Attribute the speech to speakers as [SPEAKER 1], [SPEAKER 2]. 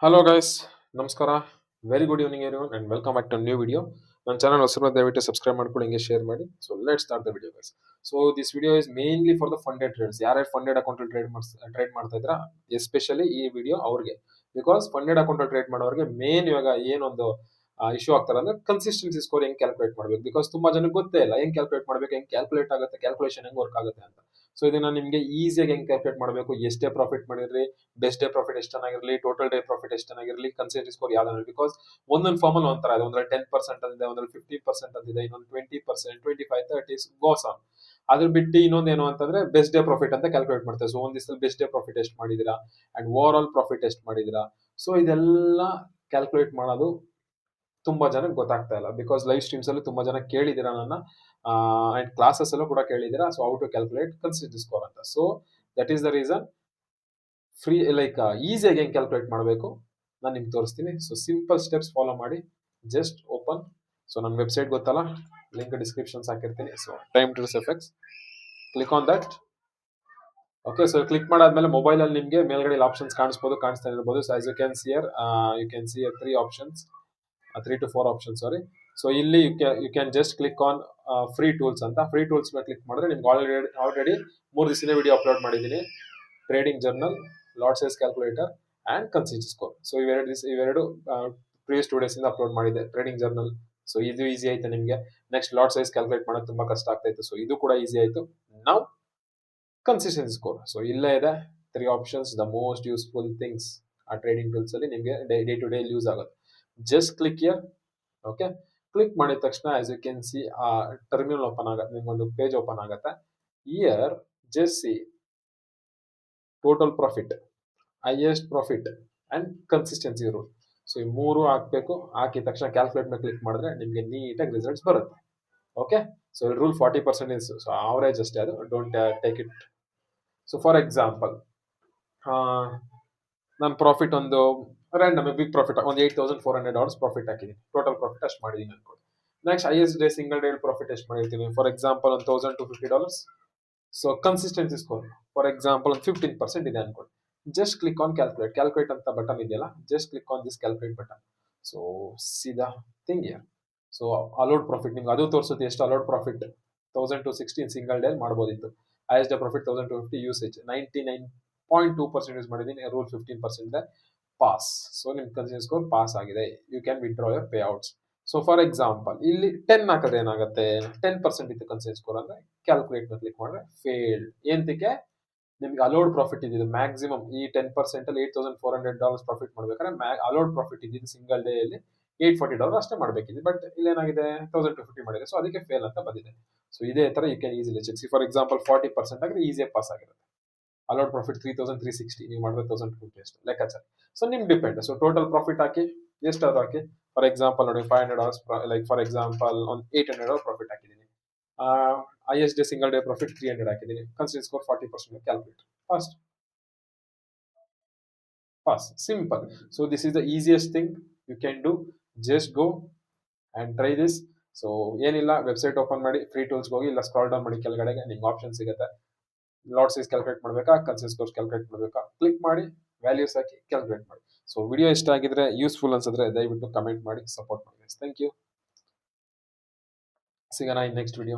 [SPEAKER 1] Hello guys, ನಮಸ್ಕಾರ. Very good evening everyone and welcome back to new video. ನನ್ನ channel ಹೊಸಬರು ದಯವಿಟ್ಟು subscribe ಮಾಡ್ಕೊಳ್ಳಿ, ಹಿಂಗೆ ಶೇರ್ ಮಾಡಿ. So let start the video guys. So this video is mainly for the funded trades. ಯಾರ್ಯಾರು funded account trade ಮಾಡ್ತಾ ಇದ್ರ, especially ಈ ವಿಡಿಯೋ ಅವ್ರಿಗೆ. ಬಿಕಾಸ್ ಫಂಡೆಡ್ ಅಕೌಂಟ್ ಟ್ರೇಡ್ ಮಾಡೋರಿಗೆ ಮೇನ್ ಇವಾಗ ಏನೊಂದು ಇಶ್ಯೂ ಆಗ್ತಾರೆ ಅಂದ್ರೆ ಕನ್ಸಿಸ್ಟೆನ್ಸಿ ಸ್ಕೋರ್ ಹೆಂಗ್ ಕ್ಯಾಲ್ಕುಲೇಟ್ ಮಾಡ್ಬೇಕು. ಬಿಕಾಸ್ ತುಂಬಾ ಜನಕ್ಕೆ ಗೊತ್ತೇ ಇಲ್ಲ ಹೆಂಗ್ ಕ್ಯಾಲ್ಕುಲೇಟ್ ಮಾಡ್ಬೇಕು, ಹೆಂಗ್ ಕ್ಯಾಲ್ಕುಲೇಟ್ ಆಗುತ್ತೆ, ಕ್ಯಾಲ್ಕುಲೇಷನ್ ಹೆಂಗ್ ವರ್ಕ್ ಆಗುತ್ತೆ ಅಂತ. ಸೊ ಇದನ್ನ ನಿಮ್ಗೆ ಈಸಿಯಾಗಿ ಹೆಂಗ್ ಕ್ಯಾಲ್ಕುಲೇಟ್ ಮಾಡಬೇಕು, ಎಷ್ಟೇ ಪ್ರಾಫಿಟ್ ಮಾಡಿರ್ಲಿ, ಬೆಸ್ಟ್ ಡೇ ಪ್ರಾಫಿಟ್ ಎಷ್ಟು ಚೆನ್ನಾಗಿರಲಿ, ಟೋಟಲ್ ಡೇ ಪ್ರಾಫಿಟ್ ಎಷ್ಟು ಚೆನ್ನಾಗಿರಲಿ, ಕನ್ಸಿಸ್ಟೆನ್ಸಿ ಸ್ಕೋರ್ ಯಾವ್ದಾದ್ರು. ಬಿಕಾಸ್ ಒಂದೊಂದು ಫಾರ್ಮಲ್ ಒಂಥರ ಇದೆ. ಒಂದ್ರಲ್ಲಿ 10% ಅಂದಿದೆ, ಒಂದ್ರಲ್ಲಿ 15% ಅಂದಿದೆ, ಇನ್ನೊಂದು 20%, 25, 30 ಗೋಸ್ ಆನ್. ಅದ್ರ ಬಿಟ್ಟು ಇನ್ನೊಂದೇನು ಅಂತಂದ್ರೆ ಬೆಸ್ಟ್ ಡೇ ಪ್ರಾಫಿಟ್ ಅಂತ ಕ್ಯಾಲ್ಕುಲೇಟ್ ಮಾಡ್ತಾರೆ. ಸೊ ಒಂದ್ ದಿವಸದಲ್ಲಿ ಬೆಸ್ಟ್ ಡೇ ಪ್ರಾಫಿಟ್ ಎಷ್ಟು ಮಾಡಿದೀರಾ ಅಂಡ್ ಓವರ್ ಆಲ್ ಪ್ರಾಫಿಟ್ ಎಷ್ಟು ಮಾಡಿದೀರಾ. ಸೊ ಇದೆಲ್ಲ ಕ್ಯಾಲ್ಕುಲೇಟ್ ಮಾಡೋದು ತುಂಬಾ ಜನಕ್ಕೆ ಗೊತ್ತಾಗ್ತಾ ಇಲ್ಲ. ಬಿಕಾಸ್ ಲೈವ್ ಸ್ಟ್ರೀಮ್ಸ್ ಅಲ್ಲಿ ತುಂಬಾ ಜನ ಕೇಳಿದಿರಾ ನನ್ನ, ಅಂಡ್ ಕ್ಲಾಸಸ್ ಅಲ್ಲೂ ಕೂಡ ಕೇಳಿದಿರಾ. So how to calculate consistency score ಅಂತ. So that is the reason free like ಈಸಿಯಾಗಿ ಹೆಂಗ್ ಕ್ಯಾಲ್ಕುಲೇಟ್ ಮಾಡಬೇಕು ನಾನು ನಿಮ್ಗೆ ತೋರಿಸ್ತೀನಿ. ಸೊ ಸಿಂಪಲ್ ಸ್ಟೆಪ್ಸ್ ಫಾಲೋ ಮಾಡಿ. Just open. ಸೊ ನನ್ನ ವೆಬ್ಸೈಟ್ ಗೊತ್ತಲ್ಲ, ಲಿಂಕ್ ಡಿಸ್ಕ್ರಿಪ್ಷನ್ಸ್ ಹಾಕಿರ್ತೀನಿ. So time to effects, click on that. Okay, so click ಮಾಡಾದ್ಮೇಲೆ ಮೊಬೈಲ್ ಅಲ್ಲಿ ನಿಮಗೆ ಮೇಲ್ಗಡೆ ಆಪ್ಷನ್ಸ್ ಕಾಣಿಸ್ತಾ ಇರ್ಬೋದು. So as you can see here, you can see 3 options, 3 to 4 options, sorry. So ಇಲ್ಲಿ you can just click on free tools ಅಂತ. Free tools ಮೇಲೆ click ಮಾಡಿದ್ರೆ ನಿಮ್ಗೆ ಆಲ್ರೆಡಿ 3 ದಿವಸದ ವಿಡಿಯೋ ಅಪ್ಲೋಡ್ ಮಾಡಿದ್ದೀನಿ. Trading journal, lot size calculator and consistency score. So ಇವೆರಡು previous 2 days ಇಂದ upload ಮಾಡಿದೆ. ಟ್ರೇಡಿಂಗ್ ಜರ್ನಲ್, ಸೊ ಇದು ಈಸಿ ಆಯ್ತು ನಿಮಗೆ. ನೆಕ್ಸ್ಟ್ ಲಾಟ್ ಸೈಜ್ ಕ್ಯಾಲ್ಕುಲೇಟ್ ಮಾಡೋದು ತುಂಬಾ ಕಷ್ಟ ಆಗ್ತಾ ಇತ್ತು. ಸೊ ಇದು ಕೂಡ ಈಸಿ ಆಯ್ತು. ನಾವು ಕನ್ಸಿಸ್ಟೆನ್ಸಿ ಸ್ಕೋರ್. ಸೊ ಇಲ್ಲೇ ಇದೆ 3 options, the most useful things ಆ ಟ್ರೇಡಿಂಗ್ ಟೂಲ್ಸ್ ಅಲ್ಲಿ ನಿಮಗೆ ಡೇ ಟು ಡೇ ಯೂಸ್ ಆಗುತ್ತೆ. Just click here. Okay, click ಮಾಡಿದ ತಕ್ಷಣ ಆಸ್ ಯು ಕ್ಯಾನ್ ಸಿ ಆ ಟರ್ಮಿನಲ್ ಓಪನ್ ಆಗುತ್ತೆ, ನಿಮ್ಗೊಂದು ಪೇಜ್ ಓಪನ್ ಆಗುತ್ತೆ. Year just C total profit, highest profit and consistency rule. So ಈ 3 ಹಾಕ್ಬೇಕು. ಹಾಕಿದ ತಕ್ಷಣ ಕ್ಯಾಲ್ಕುಲೇಟ್ ಮೇಲೆ ಕ್ಲಿಕ್ ಮಾಡಿದ್ರೆ ನಿಮಗೆ ನೀಟಾಗಿ ರಿಸಲ್ಟ್ಸ್ ಬರುತ್ತೆ. Okay, so rule 40% is so average ಅಷ್ಟೇ, ಅದು don't take it. So for example, ನಾನು ಪ್ರಾಫಿಟ್ ಒಂದು ರ್ಯಾಂಡಮ್ ಬಿಗ್ ಪ್ರಾಫಿಟ್ ಒಂದು $8,400 ಪ್ರಾಫಿಟ್ ಹಾಕಿದ್ದೀನಿ. ಟೋಟಲ್ ಪ್ರಾಫಿಟ್ ಅಷ್ಟು ಮಾಡಿದ್ದೀನಿ ಅನ್ಕೊಳ್ಳಿ. Next highest day single day profit ಎಷ್ಟು ಮಾಡಿರ್ತೀನಿ, ಫಾರ್ ಎಕ್ಸಾಂಪಲ್ ಒಂದು $1,250. So consistency score for example ಒಂದು 15% ಇದೆ ಅನ್ಕೊಳ್ಳಿ. ಜಸ್ಟ್ ಕ್ಲಿಕ್ ಆನ್ ಕ್ಯಾಲ್ಕುಲೇಟ್ ಅಂತ ಬಟನ್ ಇದೆಯಲ್ಲ, just click on this calculate button. So ಸೀದಾ thing year. So allowed profit ನಿಮ್ಗೆ ಅದು ತೋರಿಸುತ್ತೆ ಎಷ್ಟು ಅಲೋಡ್ ಪ್ರಾಫಿಟ್. 1,260 ಸಿಂಗಲ್ ಡೇ ಮಾಡ್ಬೋದಿತ್ತು. Highest day profit 1,250, usage 99.2% use ಮಾಡಿದ್ದೀನಿ. Rule 15% pass. ಸೊ ನಿಮ್ ಕನ್ಸಿಸ್ಟೆನ್ಸಿ ಸ್ಕೋರ್ ಪಾಸ್ ಆಗಿದೆ. You can withdraw your payouts. So for example ಇಲ್ಲಿ 10 ಹಾಕಿದ್ರೆ ಏನಾಗುತ್ತೆ, 10% ಇತ್ತು ಕನ್ಸಿಸ್ಟೆನ್ಸಿ ಸ್ಕೋರ್ ಅಂದ್ರೆ ಕ್ಯಾಲ್ಕುಲೇಟ್ ಮೇಲೆ ಕ್ಲಿಕ್ ಮಾಡಿದ್ರೆ ಫೇಲ್ಡ್. ಏನಕ್ಕೆ, ನಿಮ್ಗೆ ಅಲೋಡ್ ಪ್ರಾಫಿಟ್ ಇದ್ದಿದ್ದು ಮ್ಯಾಕ್ಸಿಮಮ್ ಈ 10% ಅಲ್ಲಿ $8,400 ಪ್ರಾಫಿಟ್ ಮಾಡ್ಬೇಕಾದ್ರೆ ಅಲೋಡ್ ಪ್ರಾಫಿಟ್ ಇದ್ದಿದ್ದು ಸಿಂಗಲ್ ಡೇ ಅಲ್ಲಿ $840 ಅಷ್ಟೇ ಮಾಡ್ಬೇಕಿದೆ. ಬಟ್ ಇಲ್ಲೇನಾಗಿದೆ 1,250 ಮಾಡಿದೆ. ಸೊ ಅದಕ್ಕೆ ಫೇಲ್ ಅಂತ ಬಂದಿದೆ. ಸೊ ಇದೇ ತರ you can easily check. For example 40% ಆಗಿದ್ರೆ ಈಸಿಯಾಗಿ ಪಾಸ್ ಆಗಿರುತ್ತೆ. ಅಲೋಡ್ ಪ್ರಾಫಿಟ್ 3,360, ನೀವು ಮಾಡಿದ್ರೆ 1,250 ಅಷ್ಟು ಲೆಕ್ಕಾಚಾರ. ಸೊ ನಿಮ್ಗೆ ಡಿಪೆಂಡ್. ಸೊ ಟೋಟಲ್ ಪ್ರಾಫಿಟ್ ಹಾಕಿ, ಎಷ್ಟಾದ್ರು ಹಾಕಿ. ಫಾರ್ ಎಕ್ಸಾಂಪಲ್ ನೋಡಿ $500, ಲೈಕ್ ಫಾರ್ ಎಕ್ಸಾಂಪಲ್ ಒಂದು $800 ಪ್ರಾಫಿಟ್ ಹಾಕಿದ್ದೀನಿ. Highest day single day profit 300 ಹಾಕಿದ್ದೀನಿ. Consistency score 40% calculate fast pass, simple. So this is the easiest thing you can do. Just go and try this. So ಏನಿಲ್ಲ, website open ಮಾಡಿ, free tools ಹೋಗಿ, ಇಲ್ಲ scroll down ಮಾಡಿ, ಕೆಳಗಡೆಗೆ ನಿಮ್ಗೆ option ಸಿಗುತ್ತೆ. Lot size calculate ಮಾಡಬೇಕಾ, consistency score calculate ಮಾಡಬೇಕಾ, ಕ್ಲಿಕ್ ಮಾಡಿ, ವ್ಯಾಲ್ಯೂಸ್ ಹಾಕಿ ಕ್ಯಾಲ್ಕುಲೇಟ್ ಮಾಡಿ. ಸೊ ವಿಡಿಯೋ ಇಷ್ಟ ಆಗಿದ್ರೆ, ಯೂಸ್ಫುಲ್ ಅನ್ಸಿದ್ರೆ ದಯವಿಟ್ಟು ಕಮೆಂಟ್ ಮಾಡಿ ಸಪೋರ್ಟ್ ಮಾಡಿ. Thank you. ಸಿಗೋಣ ಇನ್ ನೆಕ್ಸ್ಟ್ ವಿಡಿಯೋ.